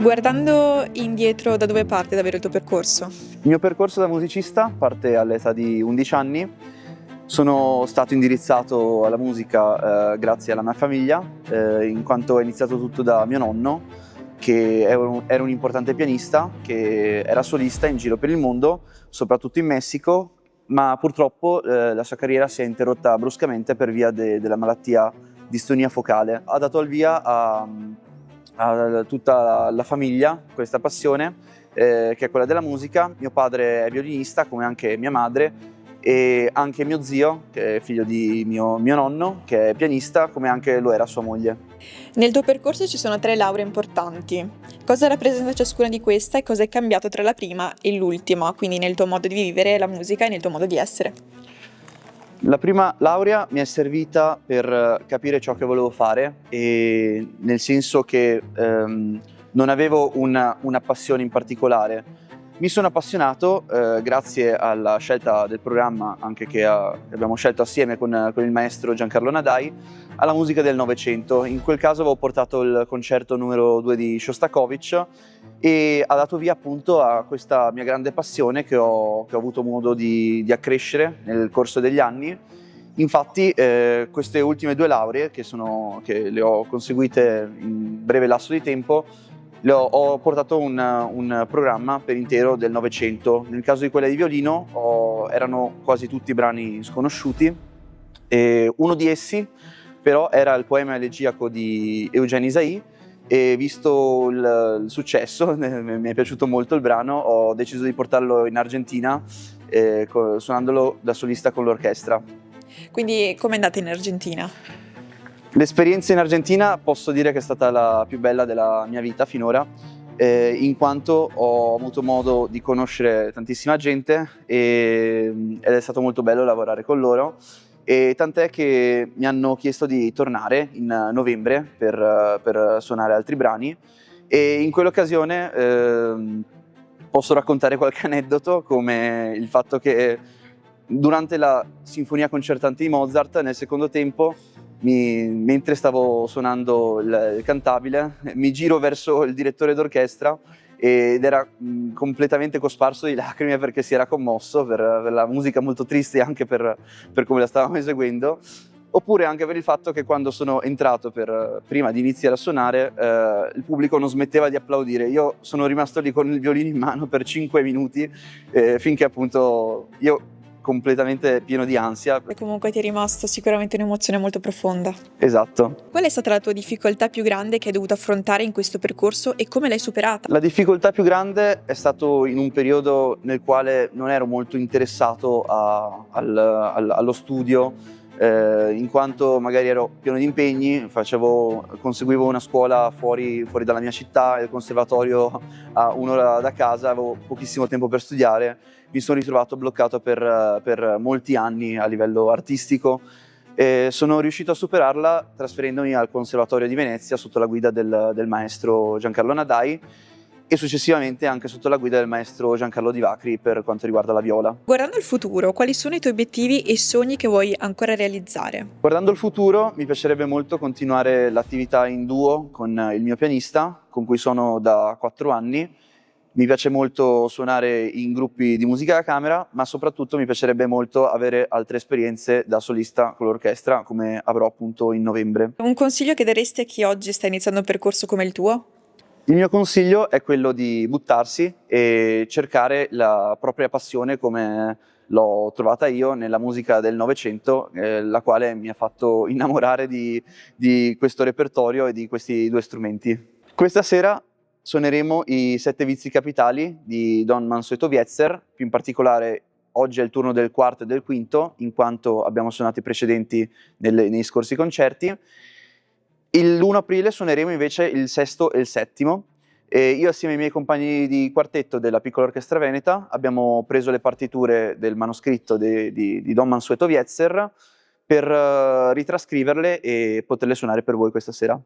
Guardando indietro, da dove parte davvero il tuo percorso? Il mio percorso da musicista parte all'età di 11 anni. Sono stato indirizzato alla musica grazie alla mia famiglia, in quanto è iniziato tutto da mio nonno, che era un importante pianista, che era solista in giro per il mondo, soprattutto in Messico, ma purtroppo la sua carriera si è interrotta bruscamente per via della malattia distonia focale. Ha dato il via a tutta la famiglia questa passione, che è quella della musica. Mio padre è violinista, come anche mia madre, e anche mio zio, che è figlio di mio nonno, che è pianista, come anche lo era sua moglie. Nel tuo percorso ci sono 3 lauree importanti. Cosa rappresenta ciascuna di queste e cosa è cambiato tra la prima e l'ultima, quindi nel tuo modo di vivere la musica e nel tuo modo di essere? La prima laurea mi è servita per capire ciò che volevo fare, e nel senso che non avevo una passione in particolare. Mi sono appassionato grazie alla scelta del programma, anche che abbiamo scelto assieme con il maestro Giancarlo Nadai, alla musica del Novecento. In quel caso avevo portato il concerto numero 2 di Shostakovich e ha dato via appunto a questa mia grande passione che ho avuto modo di accrescere nel corso degli anni. Infatti queste ultime 2 lauree, che le ho conseguite in breve lasso di tempo, ho portato un programma per intero del Novecento. Nel caso di quella di violino erano quasi tutti brani sconosciuti, e uno di essi però era il poema elegiaco di Eugène Ysaÿe, e visto il successo, mi è piaciuto molto il brano, ho deciso di portarlo in Argentina suonandolo da solista con l'orchestra. Quindi com'è andata in Argentina? L'esperienza in Argentina posso dire che è stata la più bella della mia vita finora, in quanto ho avuto modo di conoscere tantissima gente ed è stato molto bello lavorare con loro, e tant'è che mi hanno chiesto di tornare in novembre per suonare altri brani, e in quell'occasione posso raccontare qualche aneddoto, come il fatto che durante la sinfonia concertante di Mozart, nel secondo tempo, mentre stavo suonando il cantabile, mi giro verso il direttore d'orchestra ed era completamente cosparso di lacrime, perché si era commosso per la musica molto triste, anche per come la stavamo eseguendo, oppure anche per il fatto che quando sono entrato prima di iniziare a suonare, il pubblico non smetteva di applaudire. Io sono rimasto lì con il violino in mano per 5 minuti, finché appunto io, completamente pieno di ansia. E comunque ti è rimasto sicuramente un'emozione molto profonda. Esatto. Qual è stata la tua difficoltà più grande che hai dovuto affrontare in questo percorso e come l'hai superata? La difficoltà più grande è stato in un periodo nel quale non ero molto interessato allo studio, in quanto magari ero pieno di impegni, conseguivo una scuola fuori dalla mia città, il conservatorio a 1 ora da casa, avevo pochissimo tempo per studiare. Mi sono ritrovato bloccato per molti anni a livello artistico, e sono riuscito a superarla trasferendomi al Conservatorio di Venezia sotto la guida del maestro Giancarlo Nadai, e successivamente anche sotto la guida del maestro Giancarlo Di Vacri per quanto riguarda la viola. Guardando il futuro, quali sono i tuoi obiettivi e sogni che vuoi ancora realizzare? Guardando il futuro, mi piacerebbe molto continuare l'attività in duo con il mio pianista, con cui sono da 4 anni. Mi piace molto suonare in gruppi di musica da camera, ma soprattutto mi piacerebbe molto avere altre esperienze da solista con l'orchestra, come avrò appunto in novembre. Un consiglio che daresti a chi oggi sta iniziando un percorso come il tuo? Il mio consiglio è quello di buttarsi e cercare la propria passione, come l'ho trovata io nella musica del Novecento, la quale mi ha fatto innamorare di questo repertorio e di questi 2 strumenti. Questa sera suoneremo i 7 vizi capitali di Don Mansueto Wietzer. Più in particolare oggi è il turno del quarto e del quinto, in quanto abbiamo suonato i precedenti nei scorsi concerti. L'1 aprile suoneremo invece il sesto e il settimo, e io assieme ai miei compagni di quartetto della Piccola Orchestra Veneta abbiamo preso le partiture del manoscritto di Don Mansueto Wietzer per ritrascriverle e poterle suonare per voi questa sera.